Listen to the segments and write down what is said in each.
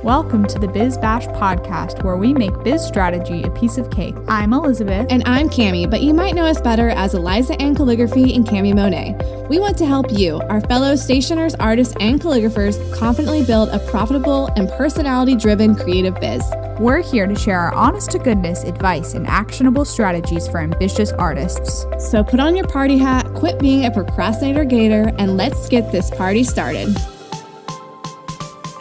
Welcome to the Biz Bash podcast, where we make biz strategy a piece of cake. I'm Elizabeth. And I'm Cami, but you might know us better as Eliza and Calligraphy and Cami Monet. We want to help you, our fellow stationers, artists, and calligraphers, confidently build a profitable and personality-driven creative biz. We're here to share our honest-to-goodness advice and actionable strategies for ambitious artists. So put on your party hat, quit being a procrastinator gator, and let's get this party started.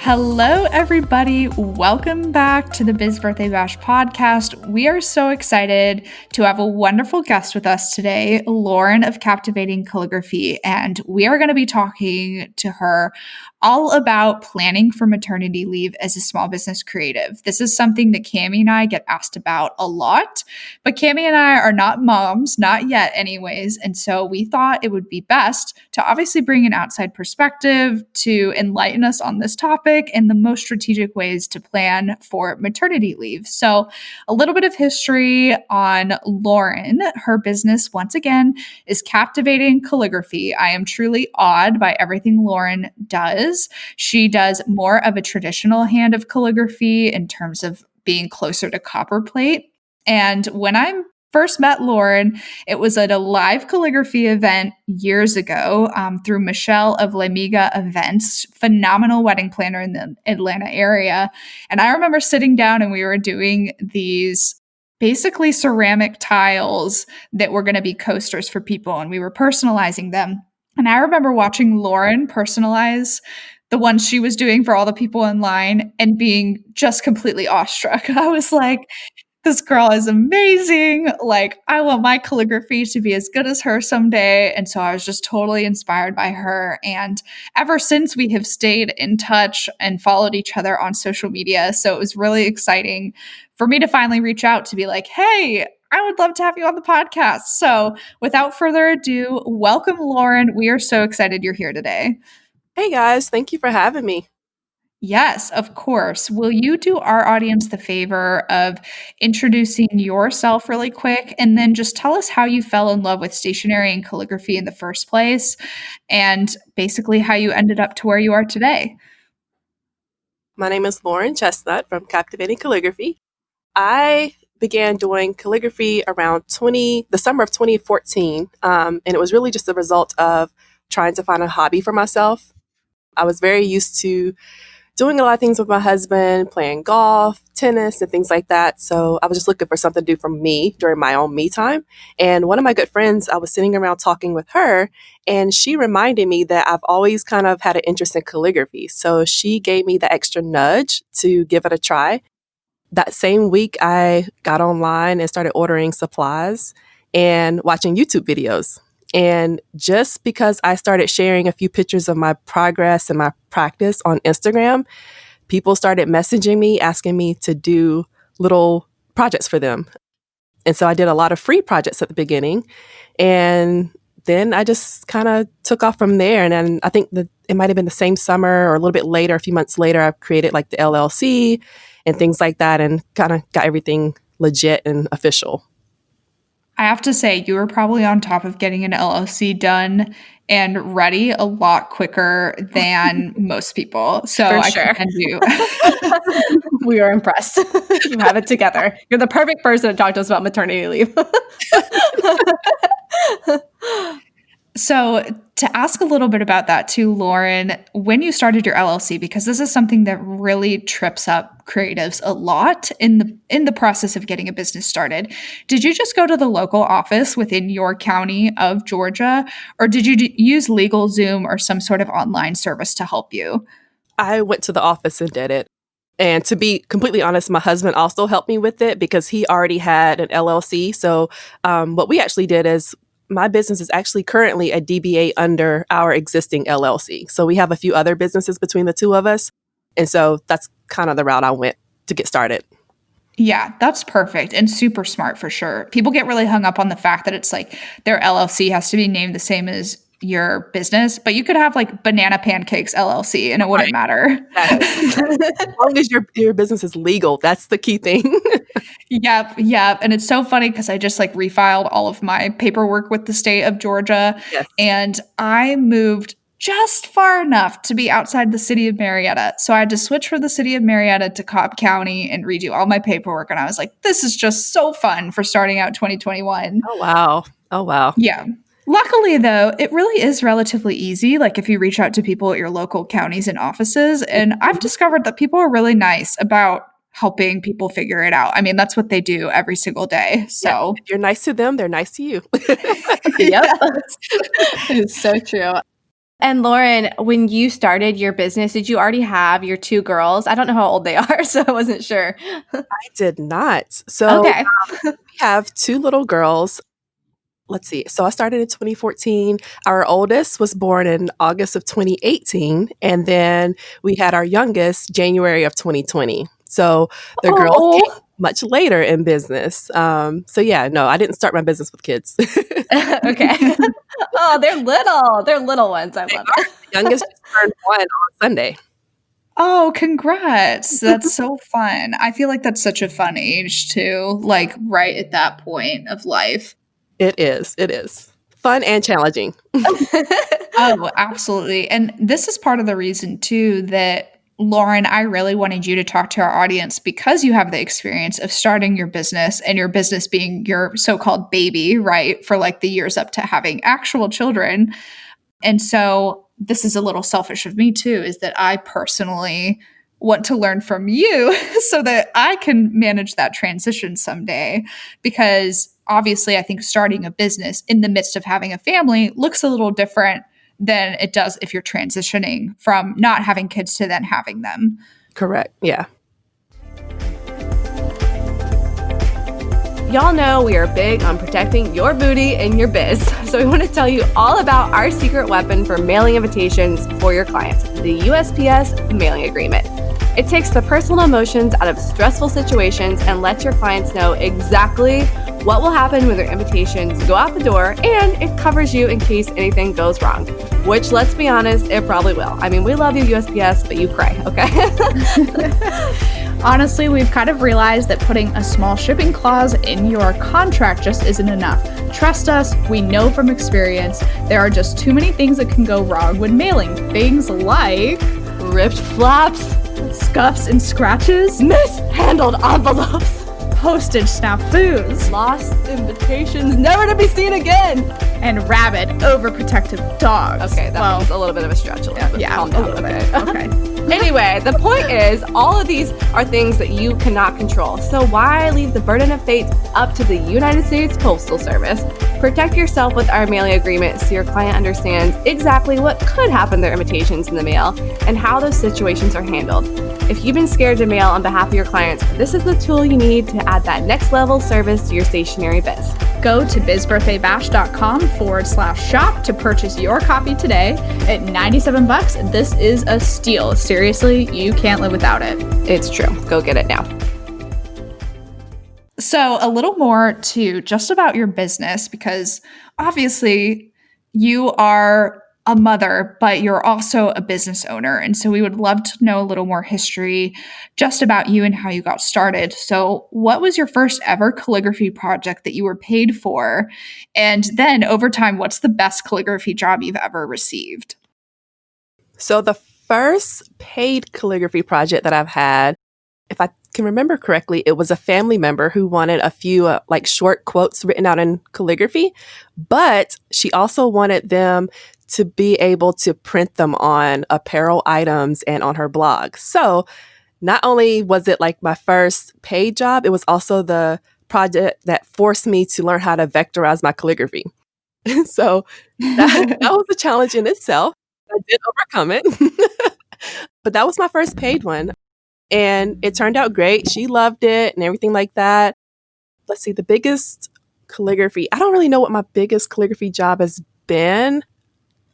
Hello, everybody. Welcome back to the Biz Birthday Bash podcast. We are so excited to have a wonderful guest with us today, Loren of Captivating Calligraphy, and we are going to be talking to her all about planning for maternity leave as a small business creative. This is something that Cami and I get asked about a lot, but Cami and I are not moms, not yet anyways, and so we thought it would be best to obviously bring an outside perspective to enlighten us on this topic and the most strategic ways to plan for maternity leave. So a little bit of history on Loren. Her business, once again, is Captivating Calligraphy. I am truly awed by everything Loren does. She does more of a traditional hand of calligraphy in terms of being closer to copperplate. And when I first met Loren, it was at a live calligraphy event years ago through Michelle of Lamiga Events, phenomenal wedding planner in the Atlanta area. And I remember sitting down and we were doing these basically ceramic tiles that were going to be coasters for people, and we were personalizing them. And I remember watching Loren personalize the ones she was doing for all the people in line and being just completely awestruck. I was like, this girl is amazing. Like, I want my calligraphy to be as good as her someday. And so I was just totally inspired by her. And ever since, we have stayed in touch and followed each other on social media. So it was really exciting for me to finally reach out to be like, hey, I would love to have you on the podcast. So without further ado, welcome, Loren. We are so excited you're here today. Hey guys, thank you for having me. Yes, of course. Will you do our audience the favor of introducing yourself really quick, and then just tell us how you fell in love with stationery and calligraphy in the first place, and basically how you ended up to where you are today? My name is Loren Chesnut from Captivating Calligraphy. I began doing calligraphy around the summer of 2014, and it was really just a result of trying to find a hobby for myself. I was very used to doing a lot of things with my husband, playing golf, tennis, and things like that. So I was just looking for something to do for me during my own me time. And one of my good friends, I was sitting around talking with her, and she reminded me that I've always kind of had an interest in calligraphy. So she gave me the extra nudge to give it a try. That same week, I got online and started ordering supplies and watching YouTube videos. And just because I started sharing a few pictures of my progress and my practice on Instagram, people started messaging me, asking me to do little projects for them. And so I did a lot of free projects at the beginning. And then I just kind of took off from there. And then I think that it might have been the same summer or a little bit later, a few months later, I created like the LLC and things like that, and kind of got everything legit and official. I have to say, you were probably on top of getting an LLC done and ready a lot quicker than most people. So I commend you. We are impressed. You have it together. You're the perfect person to talk to us about maternity leave. So to ask a little bit about that too, Loren, when you started your LLC, because this is something that really trips up creatives a lot in the process of getting a business started. Did you just go to the local office within your county of Georgia, or did you use LegalZoom or some sort of online service to help you? I went to the office and did it. And to be completely honest, my husband also helped me with it because he already had an LLC. So what we actually did is, my business is actually currently a DBA under our existing LLC. So we have a few other businesses between the two of us. And so that's kind of the route I went to get started. Yeah, that's perfect and super smart for sure. People get really hung up on the fact that it's like their LLC has to be named the same as your business, but you could have like Banana Pancakes LLC and it wouldn't matter. As long as your business is legal, that's the key thing. Yep. And it's so funny because I just like refiled all of my paperwork with the state of Georgia. Yes. And I moved just far enough to be outside the city of Marietta. So I had to switch from the city of Marietta to Cobb County and redo all my paperwork. And I was like, this is just so fun for starting out 2021. Oh, wow. Oh, wow. Yeah. Luckily, though, it really is relatively easy. Like if you reach out to people at your local counties and offices, and I've discovered that people are really nice about helping people figure it out. I mean, that's what they do every single day. So if you're nice to them, they're nice to you. Yep. It's so true. And Loren, when you started your business, did you already have your two girls? I don't know how old they are, so I wasn't sure. I did not. So Okay. we have two little girls. Let's see. So I started in 2014. Our oldest was born in August of 2018. And then we had our youngest January of 2020. So the girls came much later in business. So yeah, no, I didn't start my business with kids. Okay. Oh, they're little. They're little ones. I love it. The youngest just turned 1 on Sunday. oh, congrats. That's so fun. I feel like that's such a fun age too, like right at that point of life. It is. It is. Fun and challenging. Oh, absolutely. And this is part of the reason too that Loren, I really wanted you to talk to our audience because you have the experience of starting your business and your business being your so-called baby, right? For like the years up to having actual children. And so this is a little selfish of me too, is that I personally want to learn from you so that I can manage that transition someday. Because obviously, I think starting a business in the midst of having a family looks a little different than it does if you're transitioning from not having kids to then having them. Correct. Yeah. Y'all know we are big on protecting your booty and your biz. So we want to tell you all about our secret weapon for mailing invitations for your clients, the USPS mailing agreement. It takes the personal emotions out of stressful situations and lets your clients know exactly what will happen when their invitations go out the door, and it covers you in case anything goes wrong, which, let's be honest, it probably will. I mean, we love you, USPS, but you pray, okay? Honestly, we've kind of realized that putting a small shipping clause in your contract just isn't enough. Trust us, we know from experience, there are just too many things that can go wrong when mailing. Things like Ripped flaps, scuffs and scratches, mishandled envelopes, postage snafus, lost invitations never to be seen again, and rabid, overprotective dogs. Okay, that was a little bit of a stretch. Calm down a little bit. Okay. Anyway, the point is, all of these are things that you cannot control. So why leave the burden of fate up to the United States Postal Service? Protect yourself with our mailing agreement so your client understands exactly what could happen to their invitations in the mail and how those situations are handled. If you've been scared to mail on behalf of your clients, this is the tool you need to add that next level service to your stationery biz. Go to bizbirthdaybash.com/shop to purchase your copy today at $97. This is a steal. Seriously, you can't live without it. It's true. Go get it now. So a little more to just about your business, because obviously you are a mother, but you're also a business owner. And so we would love to know a little more history just about you and how you got started. So what was your first ever calligraphy project that you were paid for? And then over time, what's the best calligraphy job you've ever received? So the first paid calligraphy project that I've had, if I can remember correctly, it was a family member who wanted a few like short quotes written out in calligraphy, but she also wanted them to be able to print them on apparel items and on her blog. So not only was it like my first paid job, it was also the project that forced me to learn how to vectorize my calligraphy. So that was a challenge in itself. I did overcome it. But that was my first paid one. And it turned out great. She loved it and everything like that. Let's see, the biggest calligraphy. I don't really know what my biggest calligraphy job has been.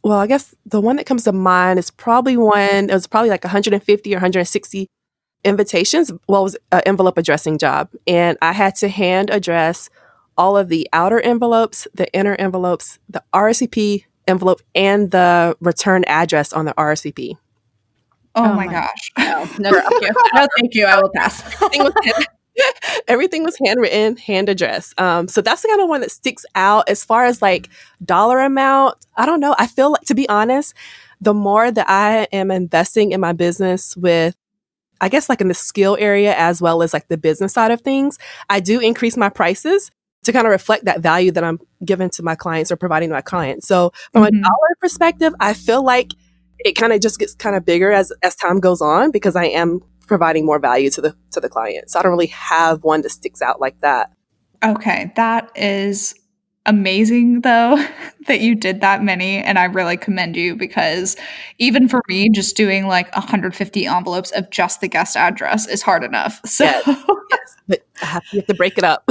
Well, I guess the one that comes to mind is probably it was probably like 150 or 160 invitations. Well, it was an envelope addressing job. And I had to hand address all of the outer envelopes, the inner envelopes, the RSVP envelope, and the return address on the RSVP. Oh my gosh. No, thank you. No, thank you. I will pass. Everything was handwritten, hand addressed. So that's the kind of one that sticks out as far as like dollar amount. I don't know. I feel like, to be honest, the more that I am investing in my business with, I guess like in the skill area as well as like the business side of things, I do increase my prices to kind of reflect that value that I'm giving to my clients or providing to my clients. So from a dollar perspective, I feel like it kind of just gets kind of bigger as time goes on because I am providing more value to the client. So I don't really have one that sticks out like that. Okay, that is amazing though that you did that many, and I really commend you because even for me, just doing like 150 envelopes of just the guest address is hard enough. So Yes, yes, but you have to break it up.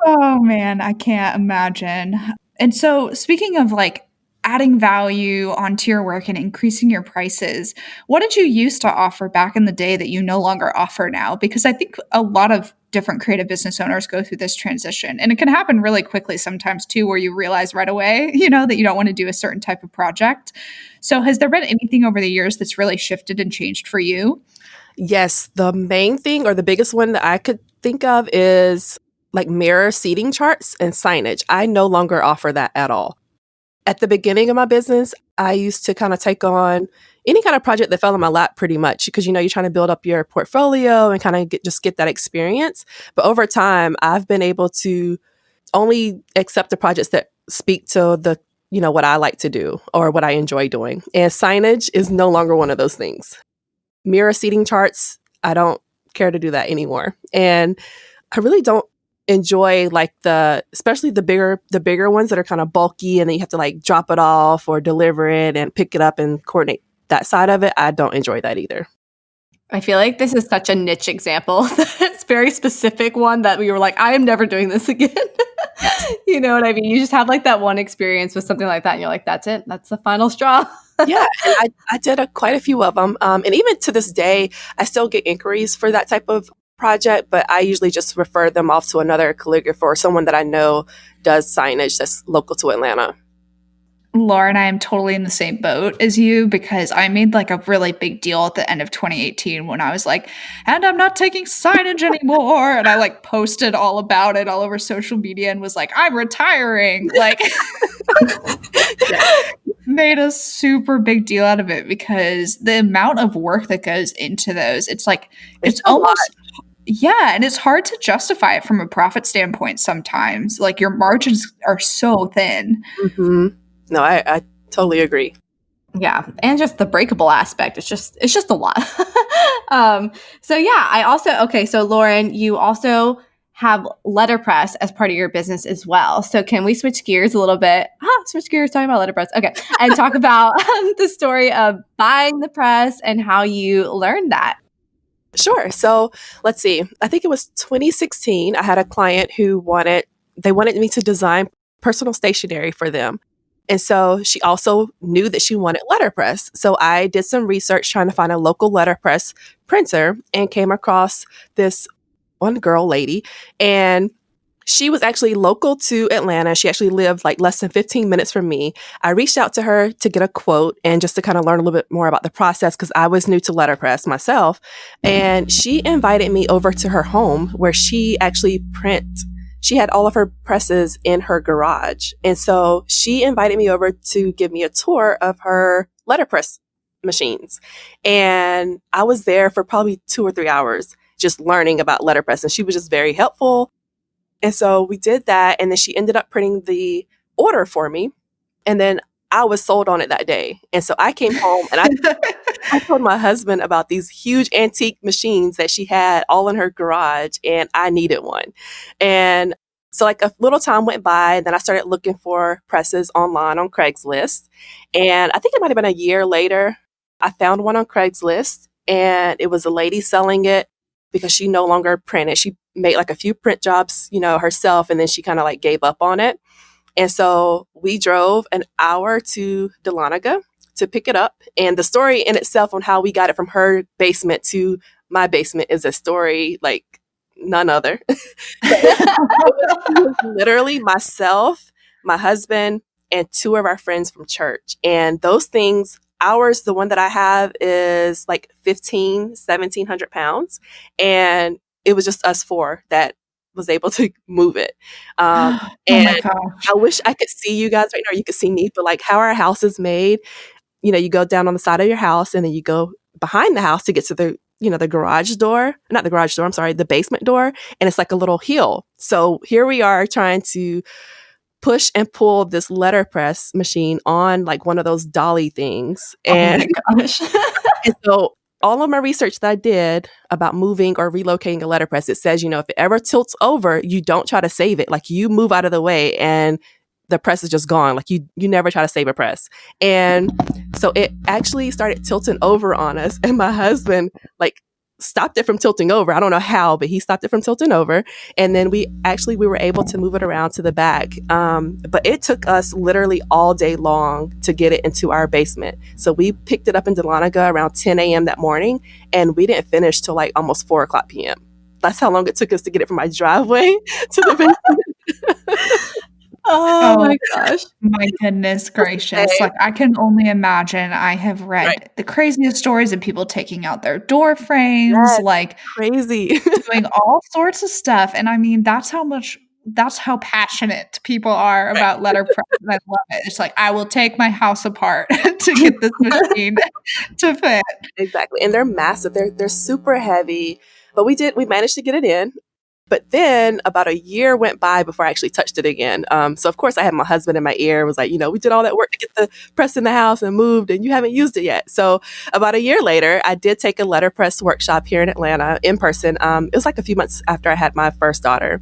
oh man, I can't imagine. And so, speaking of like adding value onto your work and increasing your prices, what did you used to offer back in the day that you no longer offer now? Because I think a lot of different creative business owners go through this transition, and it can happen really quickly sometimes too, where you realize right away, that you don't want to do a certain type of project. So, has there been anything over the years that's really shifted and changed for you? Yes, the main thing or the biggest one that I could think of is like mirror seating charts and signage. I no longer offer that at all. At the beginning of my business, I used to kind of take on any kind of project that fell in my lap pretty much because, you're trying to build up your portfolio and kind of get that experience. But over time, I've been able to only accept the projects that speak to what I like to do or what I enjoy doing. And signage is no longer one of those things. Mirror seating charts, I don't care to do that anymore. And I really don't enjoy like especially the bigger ones that are kind of bulky and then you have to like drop it off or deliver it and pick it up and coordinate that side of it. I don't enjoy that either. I feel like this is such a niche example. It's very specific one that we were like, I am never doing this again. You know what I mean? You just have like that one experience with something like that and you're like, that's it. That's the final straw. Yeah, and I did quite a few of them. And even to this day, I still get inquiries for that type of project, but I usually just refer them off to another calligrapher or someone that I know does signage that's local to Atlanta. Loren, I am totally in the same boat as you because I made like a really big deal at the end of 2018 when I was like, and I'm not taking signage anymore. And I like posted all about it all over social media and was like, I'm retiring. Like, made a super big deal out of it because the amount of work that goes into those, it's like, it's almost. Yeah, and it's hard to justify it from a profit standpoint sometimes. Like your margins are so thin. Mm-hmm. No, I totally agree. Yeah, and just the breakable aspect. It's just a lot. So yeah, so Loren, you also have letterpress as part of your business as well. So can we switch gears a little bit? Switch gears, talking about letterpress. Okay, and talk about the story of buying the press and how you learned that. Sure. So let's see. I think it was 2016. I had a client who wanted me to design personal stationery for them. And so she also knew that she wanted letterpress. So I did some research trying to find a local letterpress printer and came across this one girl lady. And she was actually local to Atlanta. She actually lived like less than 15 minutes from me. I reached out to her to get a quote and just to kind of learn a little bit more about the process because I was new to letterpress myself. And she invited me over to her home where she actually she had all of her presses in her garage. And so she invited me over to give me a tour of her letterpress machines. And I was there for probably 2 or 3 hours just learning about letterpress. And she was just very helpful. And so we did that. And then she ended up printing the order for me. And then I was sold on it that day. And so I came home and I told my husband about these huge antique machines that she had all in her garage and I needed one. And so like a little time went by, and then I started looking for presses online on Craigslist. And I think it might have been a year later, I found one on Craigslist and it was a lady selling it because she no longer printed. She made like a few print jobs, herself, and then she kind of like gave up on it. And so we drove an hour to Dahlonega to pick it up. And the story in itself on how we got it from her basement to my basement is a story like none other. It was literally myself, my husband, and 2 of our friends from church. And those things, ours, the one that I have is like 1,700 pounds. And it was just us 4 that was able to move it. And oh my gosh. I wish I could see you guys right now, or you could see me, but like how our house is made, you go down on the side of your house and then you go behind the house to get to the garage door, not the garage door, I'm sorry, the basement door. And it's like a little hill. So here we are trying to push and pull this letterpress machine on like one of those dolly things. And, oh my gosh. and so all of my research that I did about moving or relocating a letterpress, it says, if it ever tilts over, you don't try to save it. Like you move out of the way and the press is just gone. Like you never try to save a press. And so it actually started tilting over on us. And my husband like stopped it from tilting over. I don't know how, but he stopped it from tilting over. And then we were able to move it around to the back. But it took us literally all day long to get it into our basement. So we picked it up in Dahlonega around 10 a.m. that morning, and we didn't finish till like almost 4 o'clock p.m. That's how long it took us to get it from my driveway to the basement. Oh my gosh. My goodness gracious. Like I can only imagine. I have read the craziest stories of people taking out their door frames, like crazy, doing all sorts of stuff. And I mean, that's how passionate people are about letterpress. I love it. It's like, I will take my house apart to get this machine to fit. Exactly. And they're massive. They're super heavy, but we managed to get it in. But then about a year went by before I actually touched it again. So of course I had my husband in my ear, was like, we did all that work to get the press in the house and moved, and you haven't used it yet. So about a year later, I did take a letterpress workshop here in Atlanta in person. It was like a few months after I had my first daughter.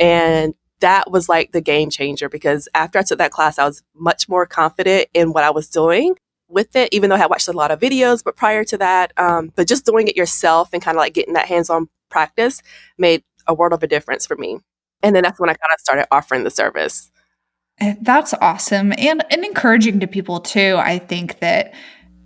And that was like the game changer, because after I took that class, I was much more confident in what I was doing with it, even though I had watched a lot of videos. But prior to that, but just doing it yourself and kind of like getting that hands-on practice made a world of a difference for me. And then that's when I kind of started offering the service. That's awesome. And encouraging to people too. I think that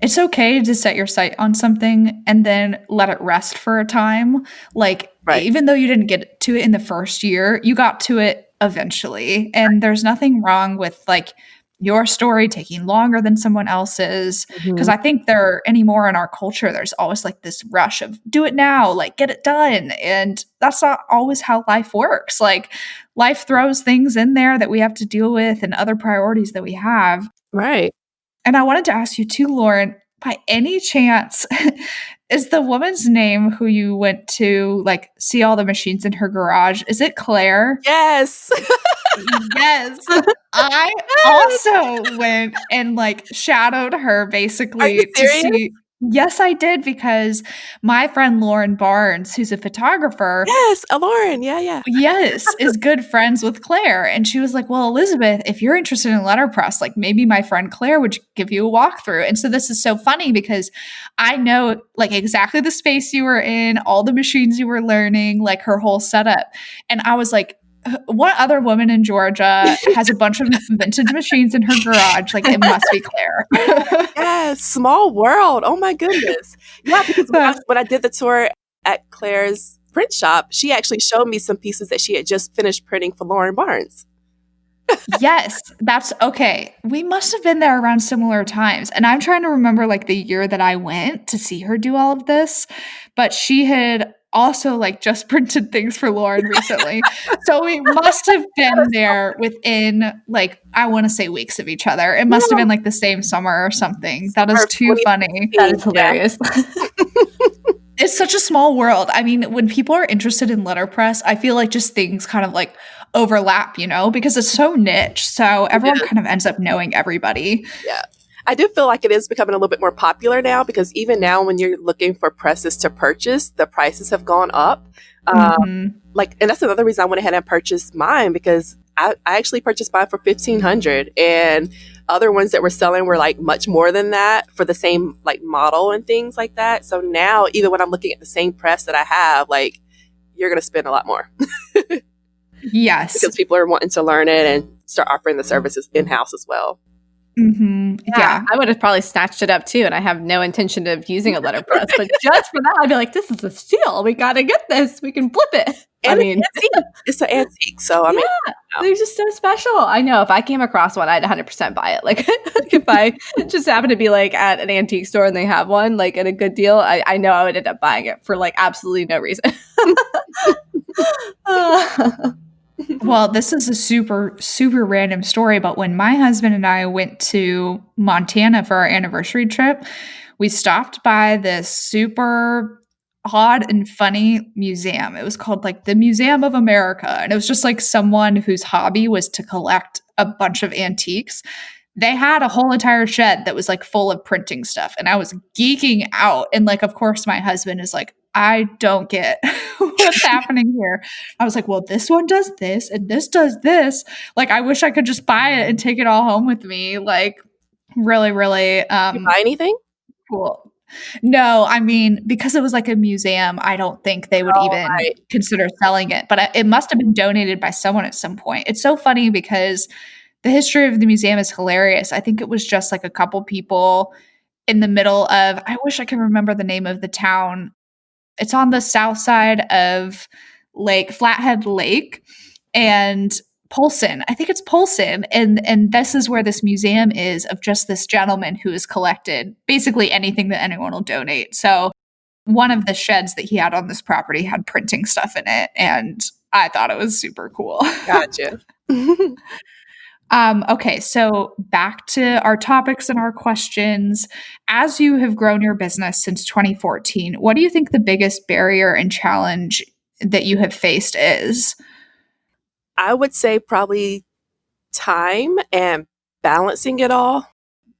it's okay to set your sight on something and then let it rest for a time. Like, even though you didn't get to it in the first year, you got to it eventually. And there's nothing wrong with like your story taking longer than someone else's. Because I think anymore in our culture, there's always like this rush of do it now, like get it done. And that's not always how life works. Like life throws things in there that we have to deal with and other priorities that we have. Right. And I wanted to ask you too, Loren, by any chance, is the woman's name who you went to like see all the machines in her garage, is it Claire? Yes. Yes. I also went and like shadowed her basically to see. Yes, I did, because my friend Lauren Barnes, who's a photographer. Yes, Loren. Yeah. Yes, is good friends with Claire. And she was like, well, Elizabeth, if you're interested in letterpress, like maybe my friend Claire would give you a walkthrough. And so this is so funny because I know like exactly the space you were in, all the machines you were learning, like her whole setup. And I was like, what other woman in Georgia has a bunch of vintage machines in her garage? Like, it must be Claire. Yes, small world. Oh my goodness. Yeah, because when I did the tour at Claire's print shop, she actually showed me some pieces that she had just finished printing for Loren Barnes. Yes, that's okay. We must have been there around similar times. And I'm trying to remember like the year that I went to see her do all of this, but she had also like just printed things for Loren recently. So we must have been there within like, I want to say weeks of each other. It must have been like the same summer or something. That is too funny. That is hilarious. It's such a small world. I mean, when people are interested in letterpress, I feel like just things kind of like overlap, because it's so niche. So everyone kind of ends up knowing everybody. Yeah. I do feel like it is becoming a little bit more popular now, because even now when you're looking for presses to purchase, the prices have gone up. And that's another reason I went ahead and purchased mine, because I actually purchased mine for $1,500, and other ones that were selling were like much more than that for the same like model and things like that. So now even when I'm looking at the same press that I have, like you're going to spend a lot more. Yes. Because people are wanting to learn it and start offering the services in-house as well. Yeah, I would have probably snatched it up too, and I have no intention of using a letterpress, but just for that, I'd be like, "This is a steal. We got to get this. We can flip it." And it's an antique, so I mean, they're just so special. I know if I came across one, I'd 100% buy it. Like if I just happen to be like at an antique store and they have one like at a good deal, I know I would end up buying it for like absolutely no reason. Well, this is a super, super random story, but when my husband and I went to Montana for our anniversary trip, we stopped by this super odd and funny museum. It was called like the Museum of America. And it was just like someone whose hobby was to collect a bunch of antiques. They had a whole entire shed that was like full of printing stuff. And I was geeking out. And like, of course, my husband is like, I don't get what's happening here. I was like, well, this one does this and this does this. Like, I wish I could just buy it and take it all home with me. Like, really, really You buy anything? cool. No, I mean, because it was like a museum, I don't think they would Oh, even right. consider selling it, but it must have been donated by someone at some point. It's so funny because the history of the museum is hilarious. I think it was just like a couple people in the middle of, I wish I could remember the name of the town. It's on the south side of Flathead Lake and Polson. I think it's Polson. And this is where this museum is of just this gentleman who has collected basically anything that anyone will donate. So one of the sheds that he had on this property had printing stuff in it. And I thought it was super cool. Gotcha. Okay, so back to our topics and our questions. As you have grown your business since 2014, what do you think the biggest barrier and challenge that you have faced is? I would say probably time and balancing it all.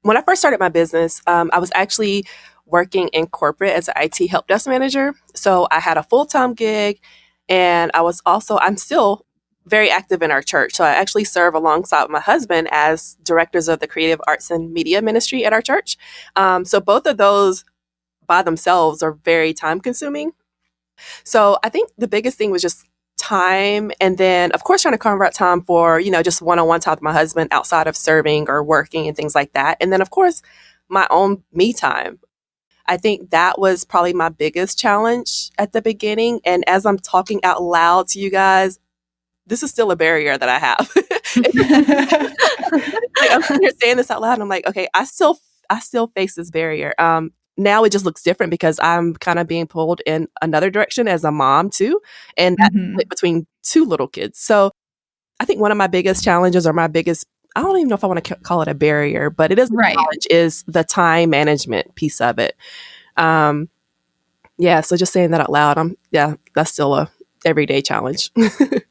When I first started my business, I was actually working in corporate as an IT help desk manager. So I had a full-time gig, and I'm still very active in our church. So I actually serve alongside my husband as directors of the creative arts and media ministry at our church. So both of those by themselves are very time consuming. So I think the biggest thing was just time. And then, of course, trying to carve out time for, just one-on-one time with my husband outside of serving or working and things like that. And then, of course, my own me time. I think that was probably my biggest challenge at the beginning. And as I'm talking out loud to you guys, this is still a barrier that I have. I'm sitting here saying this out loud, and I'm like, okay, I still face this barrier. Now it just looks different because I'm kind of being pulled in another direction as a mom too, and that's split between two little kids. So I think one of my biggest challenges, or I don't even know if I want to call it a barrier, but it is a challenge, is the time management piece of it. So just saying that out loud, that's still a everyday challenge.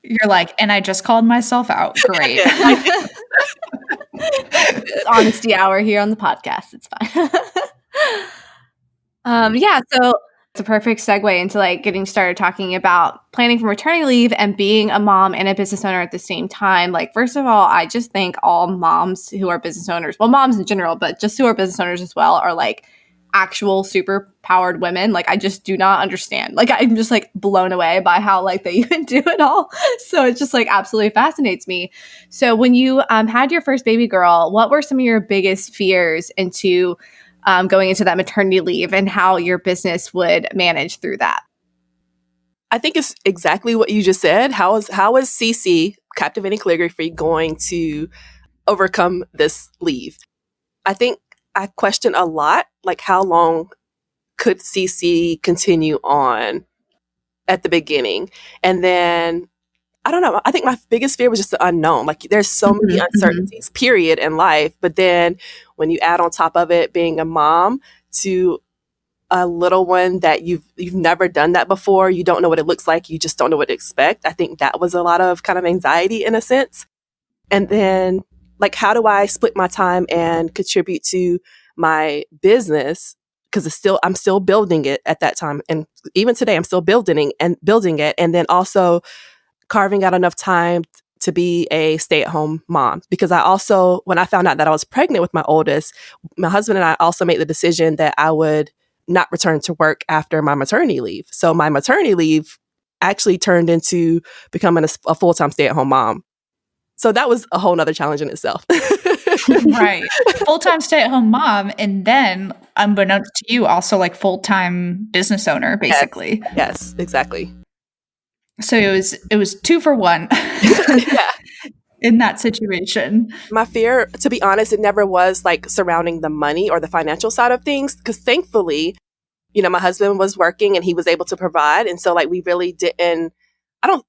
You're like, and I just called myself out. Great. It's honesty hour here on the podcast. It's fine. So it's a perfect segue into like getting started talking about planning for maternity leave and being a mom and a business owner at the same time. Like, first of all, I just think all moms who are business owners, well, moms in general, but just who are business owners as well, are like actual super powered women. Like, I just do not understand. Like, I'm just like blown away by how like they even do it all. So it just like absolutely fascinates me. So when you had your first baby girl, what were some of your biggest fears into going into that maternity leave, and how your business would manage through that? I think it's exactly what you just said. How is CC, Captivating Calligraphy, going to overcome this leave? I think I question a lot, like how long could CC continue on at the beginning? And then, I don't know, I think my biggest fear was just the unknown. Like, there's so many uncertainties, period, in life. But then when you add on top of it being a mom to a little one that you've never done that before, you don't know what it looks like, you just don't know what to expect. I think that was a lot of kind of anxiety in a sense. And then, like, how do I split my time and contribute to my business? Because I'm still building it at that time, and even today I'm still building it, and then also carving out enough time to be a stay-at-home mom. Because I also, when I found out that I was pregnant with my oldest, my husband and I also made the decision that I would not return to work after my maternity leave. So my maternity leave actually turned into becoming a full-time stay-at-home mom. So that was a whole nother challenge in itself. Right. Full-time stay-at-home mom, and then unbeknownst to you, also like full-time business owner, basically. Yes, exactly. So it was 2 for 1 in that situation. My fear, to be honest, it never was like surrounding the money or the financial side of things, because thankfully, my husband was working and he was able to provide. And so like we really didn't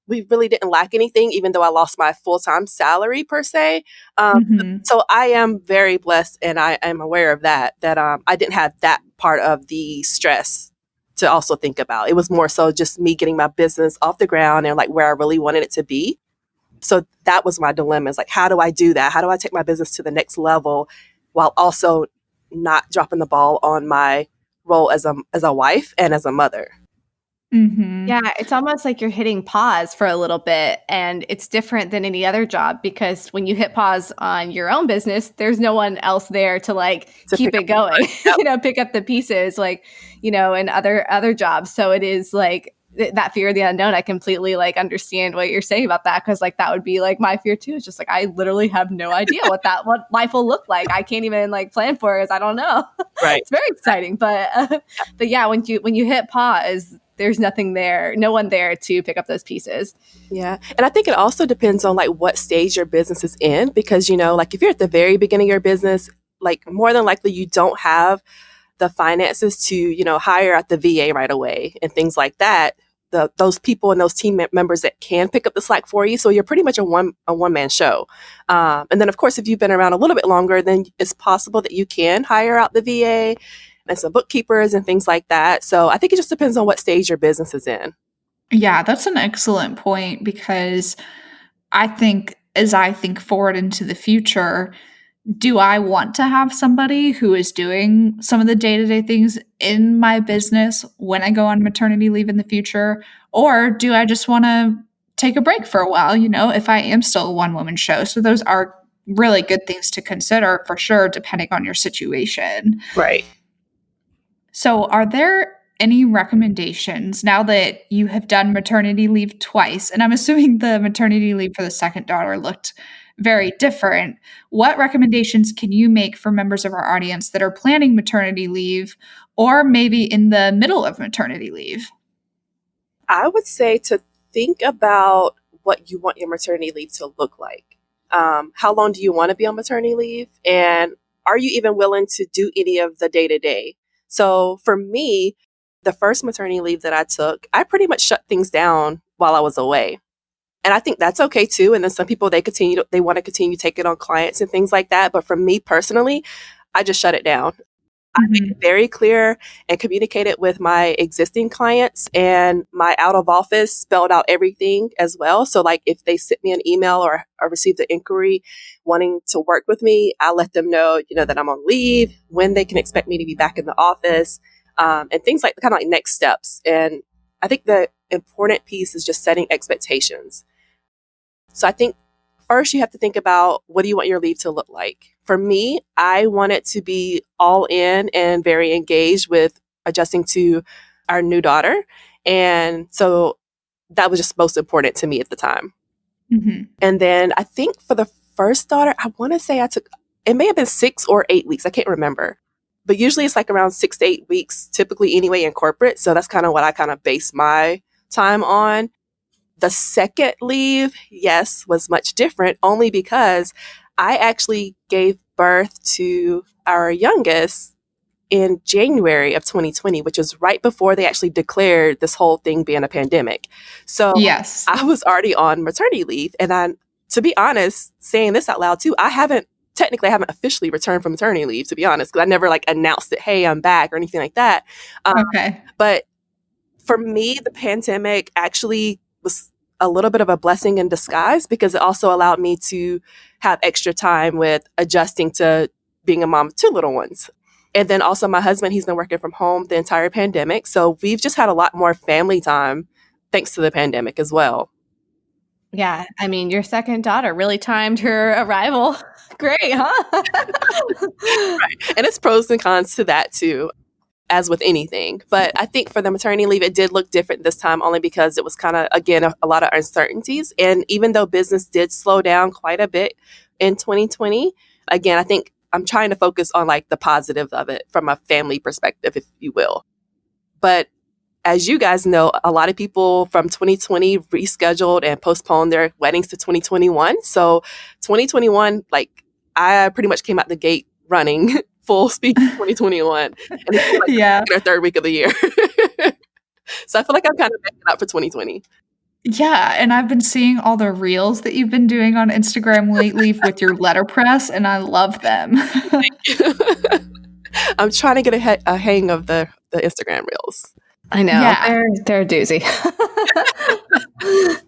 we really didn't lack anything, even though I lost my full-time salary per se. Mm-hmm. So I am very blessed, and I am aware of that I didn't have that part of the stress to also think about. It was more so just me getting my business off the ground and like where I really wanted it to be. So that was my dilemma, is like, how do I do that? How do I take my business to the next level while also not dropping the ball on my role as a wife and as a mother? Mm-hmm. Yeah, it's almost like you're hitting pause for a little bit, and it's different than any other job, because when you hit pause on your own business, there's no one else there to like To keep pick it up going, Yep. pick up the pieces, like, in other jobs. So it is like that fear of the unknown. I completely like understand what you're saying about that, because like that would be like my fear too. It's just like I literally have no idea what life will look like. I can't even like plan for it, 'cause I don't know. Right. It's very exciting, but yeah, when you hit pause, there's nothing there, no one there to pick up those pieces. Yeah. And I think it also depends on like what stage your business is in, because, like if you're at the very beginning of your business, like more than likely you don't have the finances to, hire out the VA right away and things like that. Those people and those team members that can pick up the slack for you. So you're pretty much a one-man show. And then, of course, if you've been around a little bit longer, then it's possible that you can hire out the VA and some bookkeepers and things like that. So I think it just depends on what stage your business is in. Yeah, that's an excellent point, because I think as I think forward into the future, do I want to have somebody who is doing some of the day-to-day things in my business when I go on maternity leave in the future? Or do I just want to take a break for a while, if I am still a one-woman show? So those are really good things to consider for sure, depending on your situation. Right. So, are there any recommendations now that you have done maternity leave twice? And I'm assuming the maternity leave for the second daughter looked very different. What recommendations can you make for members of our audience that are planning maternity leave, or maybe in the middle of maternity leave? I would say to think about what you want your maternity leave to look like. How long do you want to be on maternity leave? And are you even willing to do any of the day to day? So for me, the first maternity leave that I took, I pretty much shut things down while I was away. And I think that's okay too. And then some people, they want to continue taking on clients and things like that. But for me personally, I just shut it down. I made it very clear and communicated with my existing clients, and my out of office spelled out everything as well. So like if they sent me an email or received an inquiry wanting to work with me, I let them know, that I'm on leave, when they can expect me to be back in the office, and things like kind of like next steps. And I think the important piece is just setting expectations. So I think first you have to think about, what do you want your leave to look like? For me, I want it to be all in and very engaged with adjusting to our new daughter. And so that was just most important to me at the time. Mm-hmm. And then I think for the first daughter, I want to say it may have been 6 or 8 weeks. I can't remember. But usually it's like around 6 to 8 weeks, typically anyway, in corporate. So that's kind of what I kind of base my time on. The second leave, yes, was much different, only because I actually gave birth to our youngest in January of 2020, which was right before they actually declared this whole thing being a pandemic. So Yes. I was already on maternity leave. And to be honest, saying this out loud too, I haven't officially returned from maternity leave, to be honest, because I never like announced it, hey, I'm back or anything like that. Okay. But for me, the pandemic actually was a little bit of a blessing in disguise, because it also allowed me to have extra time with adjusting to being a mom of 2 little ones. And then also my husband, he's been working from home the entire pandemic. So we've just had a lot more family time thanks to the pandemic as well. Yeah, I mean, your second daughter really timed her arrival. Great, huh? Right. And it's pros and cons to that too, as with anything. But I think for the maternity leave, it did look different this time, only because it was kind of, again, a lot of uncertainties. And even though business did slow down quite a bit in 2020, again, I think I'm trying to focus on like the positive of it from a family perspective, if you will. But as you guys know, a lot of people from 2020 rescheduled and postponed their weddings to 2021. So 2021, like I pretty much came out the gate running full speed in 2021. And it's like Yeah. our third week of the year. So I feel like I'm kind of backing up for 2020. Yeah, and I've been seeing all the reels that you've been doing on Instagram lately with your letterpress, and I love them. I'm trying to get a hang of the Instagram reels. I know. Yeah. They're a doozy.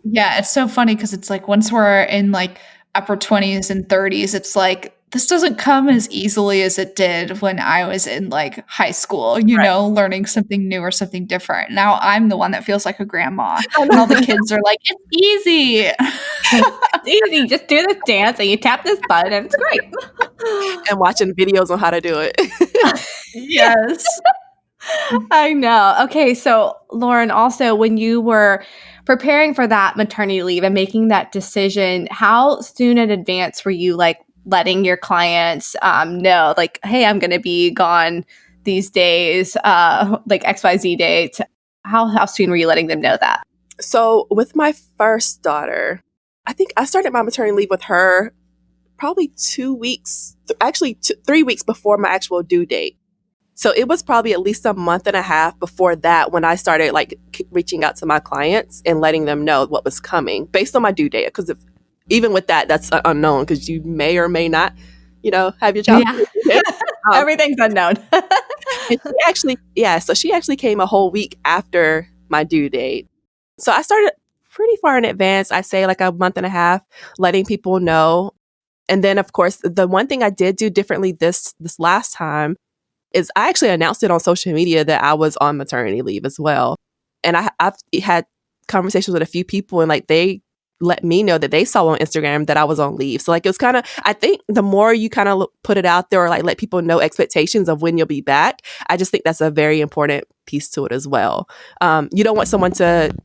Yeah, it's so funny because it's like once we're in like upper 20s and 30s, it's like this doesn't come as easily as it did when I was in like high school, learning something new or something different. Now I'm the one that feels like a grandma, and all the kids are like, it's easy. It's easy. Just do this dance and you tap this button and it's great. And watching videos on how to do it. Yes. I know. Okay, so Loren, also when you were preparing for that maternity leave and making that decision, how soon in advance were you like letting your clients know, like, hey, I'm going to be gone these days, like XYZ date? How soon were you letting them know that? So with my first daughter, I think I started my maternity leave with her probably 2 weeks, actually 3 weeks before my actual due date. So it was probably at least a month and a half before that when I started like reaching out to my clients and letting them know what was coming based on my due date. Because even with that, that's unknown because you may or may not, have your child. Yeah. Everything's unknown. And so she actually came a whole week after my due date. So I started pretty far in advance. I say like a month and a half, letting people know. And then, of course, the one thing I did do differently this last time is I actually announced it on social media that I was on maternity leave as well. And I've had conversations with a few people and like they let me know that they saw on Instagram that I was on leave. So like it was kind of, I think the more you kind of put it out there or like let people know expectations of when you'll be back, I just think that's a very important piece to it as well. You don't want someone to,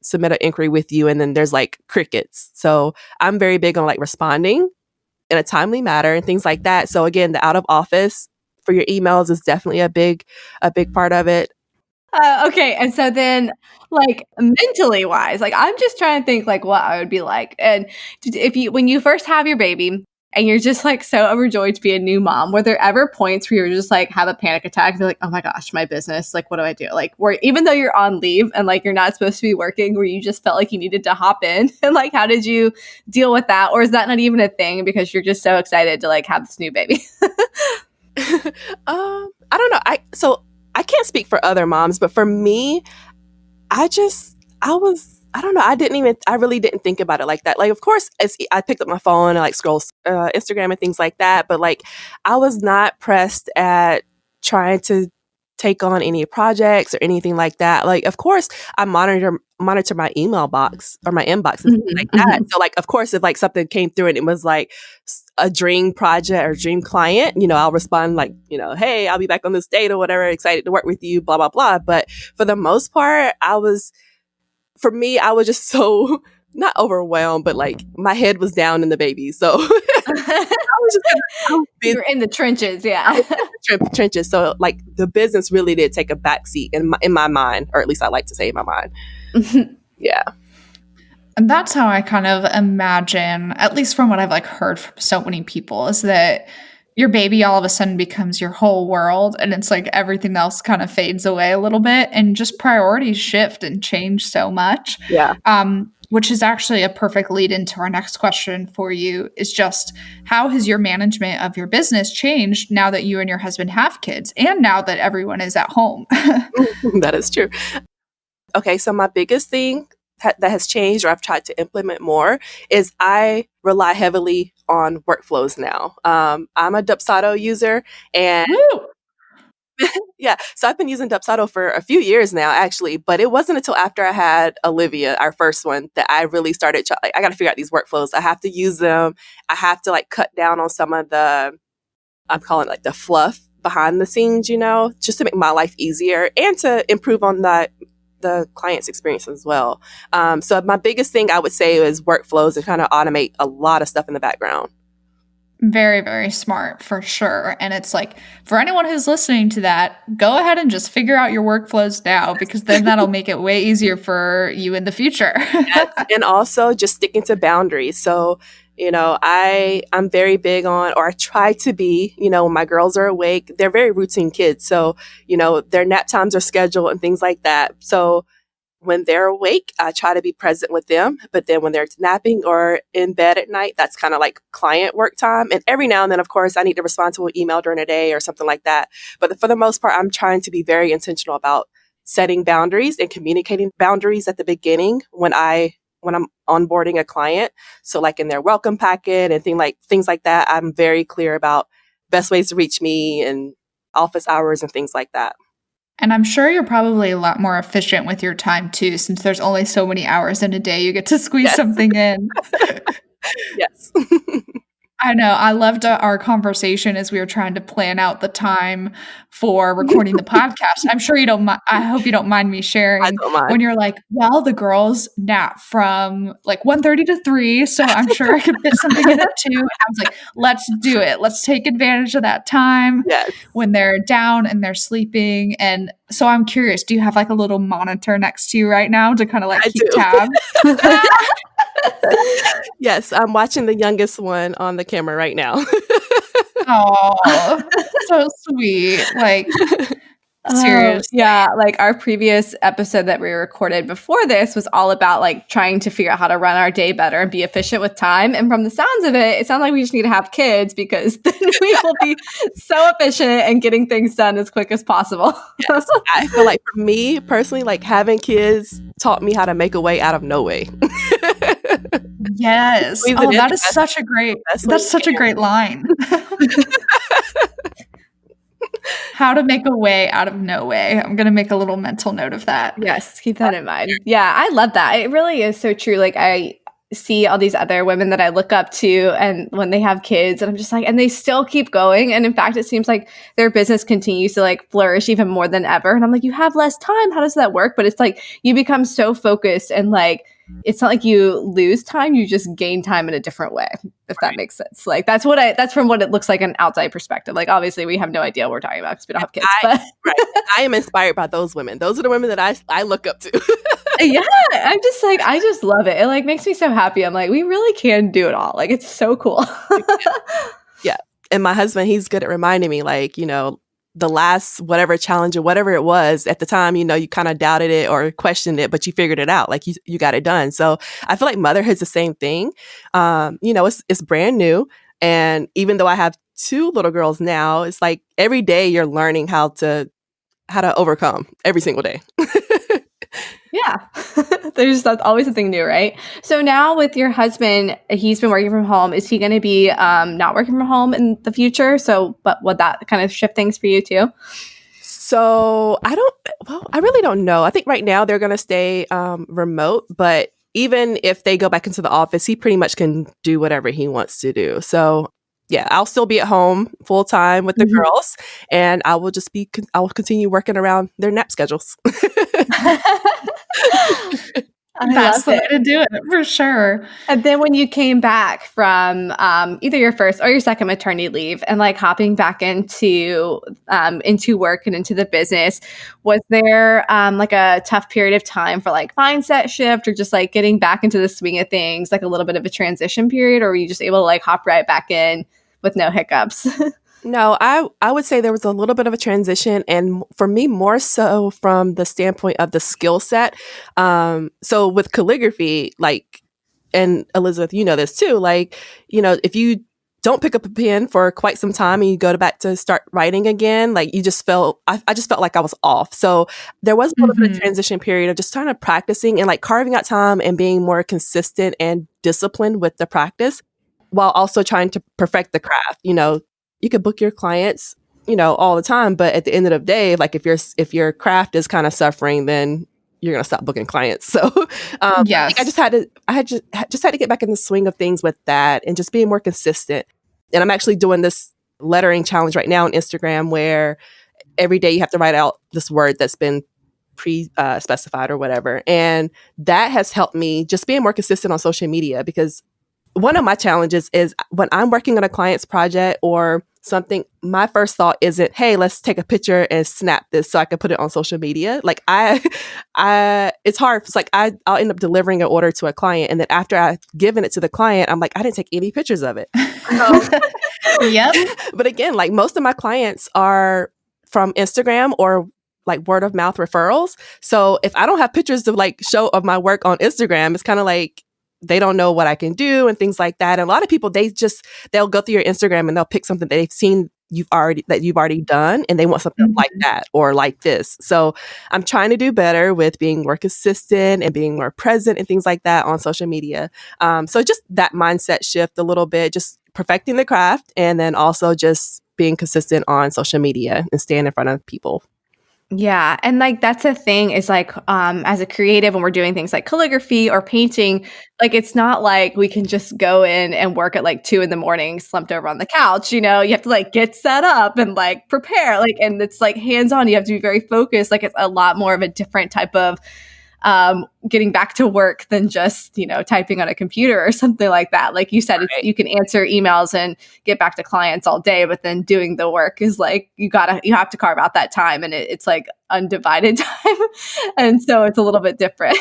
submit an inquiry with you and then there's like crickets. So I'm very big on like responding in a timely manner and things like that. So again, the out of office for your emails is definitely a big part of it. Okay, and so then, like mentally wise, like I'm just trying to think like what I would be like, and when you first have your baby and you're just like so overjoyed to be a new mom, were there ever points where you're just like have a panic attack, and be like, oh my gosh, my business, like what do I do? Like where even though you're on leave and like you're not supposed to be working, where you just felt like you needed to hop in, and like how did you deal with that, or is that not even a thing because you're just so excited to like have this new baby? I don't know. I can't speak for other moms, but for me, I don't know. I really didn't think about it like that. Like, of course, I picked up my phone and like scroll Instagram and things like that. But like, I was not pressed at trying to take on any projects or anything like that. Like, of course, I monitor my email box or my inbox and things like that. So like, of course, if like something came through and it was like a dream project or dream client, I'll respond like, hey, I'll be back on this date or whatever. Excited to work with you, blah, blah, blah. But for the most part, I was just so not overwhelmed, but like my head was down in the baby. So You're in the trenches. Yeah. Trenches. So like the business really did take a backseat in my mind, or at least I like to say in my mind. Yeah. And that's how I kind of imagine, at least from what I've like heard from so many people, is that your baby all of a sudden becomes your whole world, and it's like everything else kind of fades away a little bit, and just priorities shift and change so much. Yeah. Which is actually a perfect lead into our next question for you, is just how has your management of your business changed now that you and your husband have kids and now that everyone is at home? That is true. Okay, so my biggest thing that has changed or I've tried to implement more is I rely heavily on workflows now. I'm a Dubsado user and yeah, so I've been using Dubsado for a few years now, actually, but it wasn't until after I had Olivia, our first one, that I really started, I got to figure out these workflows. I have to use them. I have to like cut down on some of I'm calling it like the fluff behind the scenes, just to make my life easier and to improve on the client's experience as well. So my biggest thing I would say is workflows and kind of automate a lot of stuff in the background. Very, very smart for sure. And it's like, for anyone who's listening to that, go ahead and just figure out your workflows now, because then that'll make it way easier for you in the future. Yes. And also just sticking to boundaries. So, I'm very big on, or I try to be, when my girls are awake, they're very routine kids. So, their nap times are scheduled and things like that. So when they're awake, I try to be present with them. But then when they're napping or in bed at night, that's kind of like client work time. And every now and then, of course, I need to respond to an email during the day or something like that. But for the most part, I'm trying to be very intentional about setting boundaries and communicating boundaries at the beginning when I'm onboarding a client. So like in their welcome packet and things like that, I'm very clear about best ways to reach me and office hours and things like that. And I'm sure you're probably a lot more efficient with your time too, since there's only so many hours in a day you get to squeeze something in. Yes. I know. I loved our conversation as we were trying to plan out the time for recording the podcast. I'm sure you don't I hope you don't mind me sharing. I don't mind. When you're like, well, the girls nap from like 1:30 to 3, so I'm sure I could fit something in at 2. And I was like, let's do it. Let's take advantage of that time when they're down and they're sleeping. And so I'm curious, do you have like a little monitor next to you right now to kind of like keep tabs? Yes, I'm watching the youngest one on the camera right now. Oh, so sweet. Like, serious. Yeah, like our previous episode that we recorded before this was all about like trying to figure out how to run our day better and be efficient with time. And from the sounds of it, it sounds like we just need to have kids because then we will be so efficient and getting things done as quick as possible. Yes, I feel like for me personally, like having kids taught me how to make a way out of no way. Yes. Oh, that is such a great line. How to make a way out of no way. I'm going to make a little mental note of that. Yes, keep that in mind. Yeah, I love that. It really is so true. Like I see all these other women that I look up to and when they have kids and I'm just like, and they still keep going. And in fact, it seems like their business continues to like flourish even more than ever. And I'm like, you have less time. How does that work? But it's like, you become so focused and like, it's not like you lose time, you just gain time in a different way, if that makes sense. Like that's from what it looks like an outside perspective. Like obviously we have no idea what we're talking about because we don't have kids. I am inspired by those women. Those are the women that I look up to. Yeah, I'm just like, I just love it. It like makes me so happy. I'm like, we really can do it all. Like it's so cool. Yeah. And my husband, he's good at reminding me like, you know, the last whatever challenge or whatever it was at the time, you know, you kind of doubted it or questioned it, but you figured it out. Like you got it done. So I feel like motherhood's the same thing. You know, it's brand new. And even though I have 2 little girls now, it's like every day you're learning how to overcome every single day. Yeah. There's always something new, right? So now with your husband, he's been working from home. Is he going to be not working from home in the future? But would that kind of shift things for you too? So I really don't know. I think right now they're going to stay remote, but even if they go back into the office, he pretty much can do whatever he wants to do. So yeah, I'll still be at home full time with the girls and I will continue working around their nap schedules. That's the way to do it for sure. And then when you came back from either your first or your second maternity leave and like hopping back into work and into the business, was there like a tough period of time for like mindset shift or just like getting back into the swing of things, like a little bit of a transition period, or were you just able to like hop right back in with no hiccups? No, I would say there was a little bit of a transition, and for me, more so from the standpoint of the skill set. So with calligraphy, like, and Elizabeth, you know this too, like, you know, if you don't pick up a pen for quite some time and you go back to start writing again, like I just felt like I was off. So there was a little bit of a transition period of just kind of practicing and like carving out time and being more consistent and disciplined with the practice while also trying to perfect the craft. You know, you could book your clients, you know, all the time, but at the end of the day, like if your craft is kind of suffering, then you're going to stop booking clients. So yes. I just had to get back in the swing of things with that and just being more consistent. And I'm actually doing this lettering challenge right now on Instagram where every day you have to write out this word that's been specified or whatever. And that has helped me just being more consistent on social media, because one of my challenges is when I'm working on a client's project or something, my first thought isn't, hey, let's take a picture and snap this so I can put it on social media. Like it's hard. It's like I'll end up delivering an order to a client. And then after I've given it to the client, I'm like, I didn't take any pictures of it. Yep. But again, like most of my clients are from Instagram or like word of mouth referrals. So if I don't have pictures to like show of my work on Instagram, it's kind of like they don't know what I can do and things like that. And a lot of people, they'll go through your Instagram and they'll pick something that they've seen you've already done, and they want something like that or like this. So I'm trying to do better with being more consistent and being more present and things like that on social media. So just that mindset shift a little bit, just perfecting the craft, and then also just being consistent on social media and staying in front of people. Yeah. And like, that's the thing is like, as a creative, when we're doing things like calligraphy or painting, like, it's not like we can just go in and work at like 2 a.m, slumped over on the couch, you have to like get set up and like prepare, like, and it's like hands-on. You have to be very focused. Like, it's a lot more of a different type of getting back to work than just, typing on a computer or something like that. Like you said, you can answer emails and get back to clients all day, but then doing the work is like, you have to carve out that time, and it's like undivided time. And so it's a little bit different.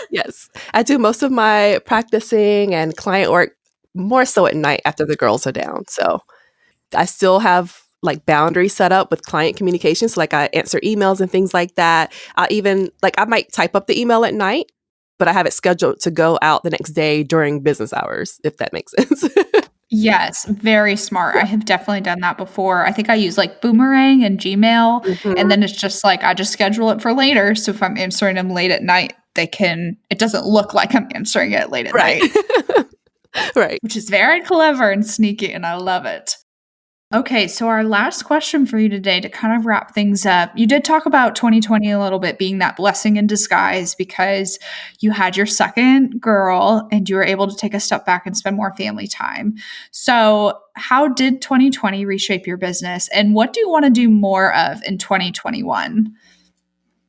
Yes. I do most of my practicing and client work more so at night after the girls are down. So I still have like boundaries set up with client communication. So like I answer emails and things like that. I might type up the email at night, but I have it scheduled to go out the next day during business hours, if that makes sense. Yes, very smart. I have definitely done that before. I think I use like Boomerang and Gmail, and then it's just like I just schedule it for later. So if I'm answering them late at night, it doesn't look like I'm answering it late at night. Right. Which is very clever and sneaky, and I love it. Okay, so our last question for you today to kind of wrap things up. You did talk about 2020 a little bit being that blessing in disguise because you had your second girl and you were able to take a step back and spend more family time. So how did 2020 reshape your business, and what do you want to do more of in 2021?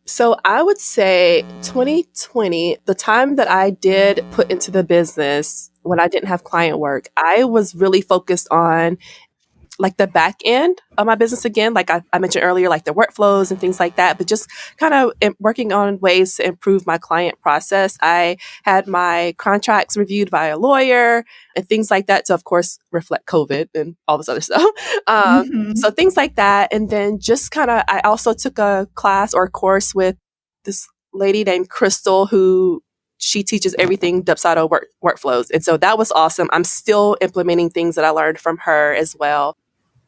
So I would say 2020, the time that I did put into the business when I didn't have client work, I was really focused on like the back end of my business again, like I mentioned earlier, like the workflows and things like that, but just kind of working on ways to improve my client process. I had my contracts reviewed by a lawyer and things like that to, of course, reflect COVID and all this other stuff. So things like that. And then just I also took a class or a course with this lady named Crystal who she teaches everything Dubsado workflows. And so that was awesome. I'm still implementing things that I learned from her as well.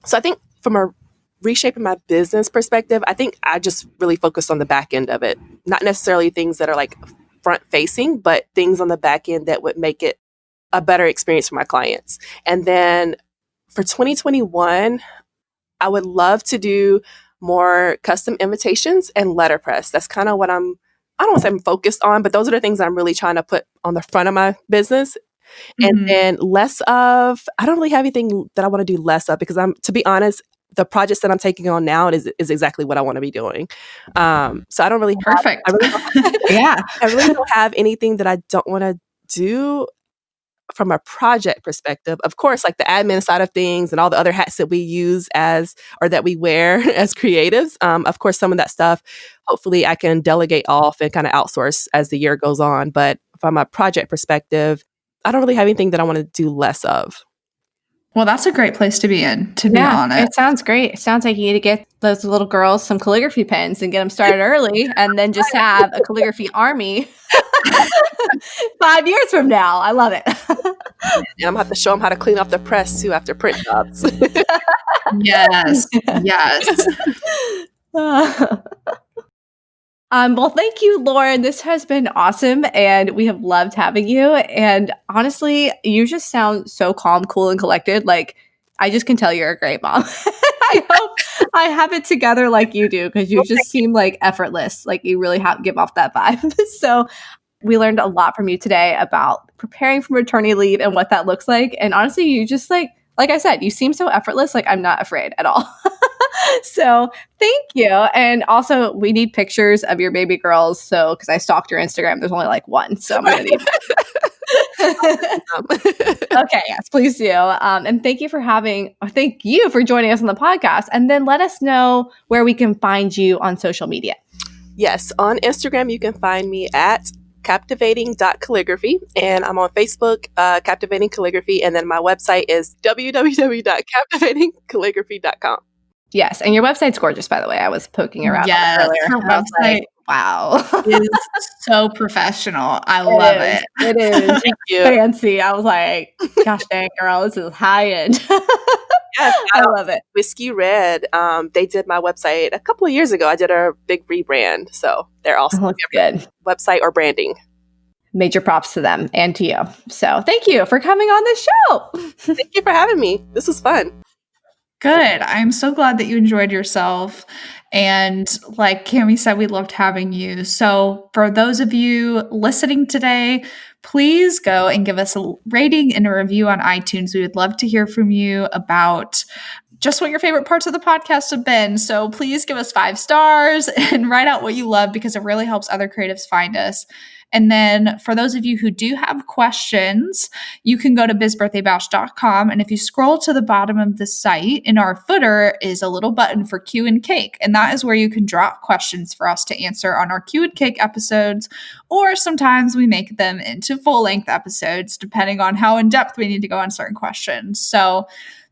So I think from a reshaping my business perspective, I think I just really focused on the back end of it. Not necessarily things that are like front facing, but things on the back end that would make it a better experience for my clients. And then for 2021, I would love to do more custom invitations and letterpress. That's kind of what I don't want to say I'm focused on, but those are the things I'm really trying to put on the front of my business. And then I don't really have anything that I want to do less of because to be honest, the projects that I'm taking on now is exactly what I want to be doing. So I don't really Perfect. I really don't have anything that I don't want to do from a project perspective. Of course, like the admin side of things and all the other hats that we use that we wear as creatives. Of course, some of that stuff, hopefully I can delegate off and kind of outsource as the year goes on. But from a project perspective, I don't really have anything that I want to do less of. Well, that's a great place to be in, to be honest. It sounds great. It sounds like you need to get those little girls some calligraphy pens and get them started early and then just have a calligraphy army 5 years from now. I love it. And I'm going to have to show them how to clean off the press too after print jobs. Yes. Well, thank you, Loren. This has been awesome, and we have loved having you. And honestly, you just sound so calm, cool, and collected. Like, I just can tell you're a great mom. I hope I have it together like you do, because you just seem like effortless. Like, you really give off that vibe. So we learned a lot from you today about preparing for maternity leave and what that looks like. And honestly, you just like I said, you seem so effortless. Like, I'm not afraid at all. So thank you. And also, we need pictures of your baby girls. So, because I stalked your Instagram, there's only like one. So I'm going to need Okay, yes, please do. And thank you for joining us on the podcast. And then let us know where we can find you on social media. Yes, on Instagram, you can find me at captivating.calligraphy, and I'm on Facebook, Captivating Calligraphy, and then my website is www.captivatingcalligraphy.com. Yes. And your website's gorgeous, by the way. I was poking around on it earlier. Her website wow. is so professional. I love it. It is Thank you. fancy. I was like, gosh dang, girl, this is high end. Yes, I love it. Whiskey Red, they did my website a couple of years ago. I did a big rebrand. So they're also Looks good. website or branding. Major props to them and to you. So thank you for coming on this show. Thank you for having me. This was fun. Good. I'm so glad that you enjoyed yourself. And like Cami said, we loved having you. So for those of you listening today, please go and give us a rating and a review on iTunes. We would love to hear from you about just what your favorite parts of the podcast have been. So please give us 5 stars and write out what you love, because it really helps other creatives find us. And then for those of you who do have questions, you can go to bizbirthdaybash.com. And if you scroll to the bottom of the site, in our footer is a little button for Q and Cake. And that is where you can drop questions for us to answer on our Q and Cake episodes. Or sometimes we make them into full-length episodes, depending on how in-depth we need to go on certain questions. So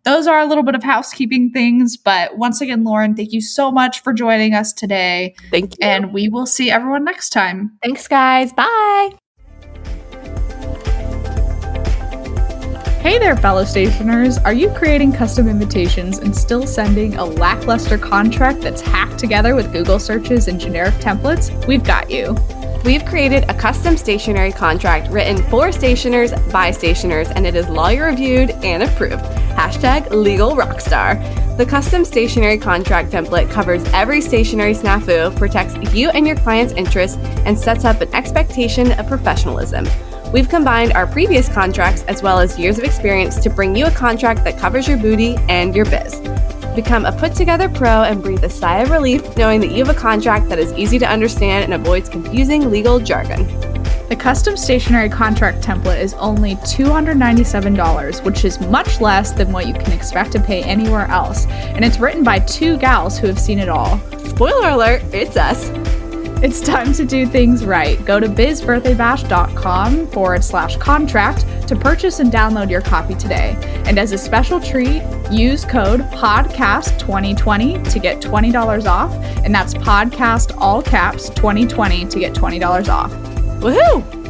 those are a little bit of housekeeping things. But once again, Loren, thank you so much for joining us today. Thank you. And we will see everyone next time. Thanks, guys. Bye. Hey there, fellow stationers. Are you creating custom invitations and still sending a lackluster contract that's hacked together with Google searches and generic templates? We've got you. We've created a custom stationery contract written for stationers by stationers, and it is lawyer reviewed and approved. #LegalRockstar. The custom stationery contract template covers every stationery snafu, protects you and your client's interests, and sets up an expectation of professionalism. We've combined our previous contracts as well as years of experience to bring you a contract that covers your booty and your biz. Become a put-together pro and breathe a sigh of relief knowing that you have a contract that is easy to understand and avoids confusing legal jargon. The custom stationery contract template is only $297, which is much less than what you can expect to pay anywhere else. And it's written by 2 gals who have seen it all. Spoiler alert, it's us. It's time to do things right. Go to bizbirthdaybash.com/contract to purchase and download your copy today. And as a special treat, use code PODCAST2020 to get $20 off. And that's podcast all caps 2020 to get $20 off. Woohoo!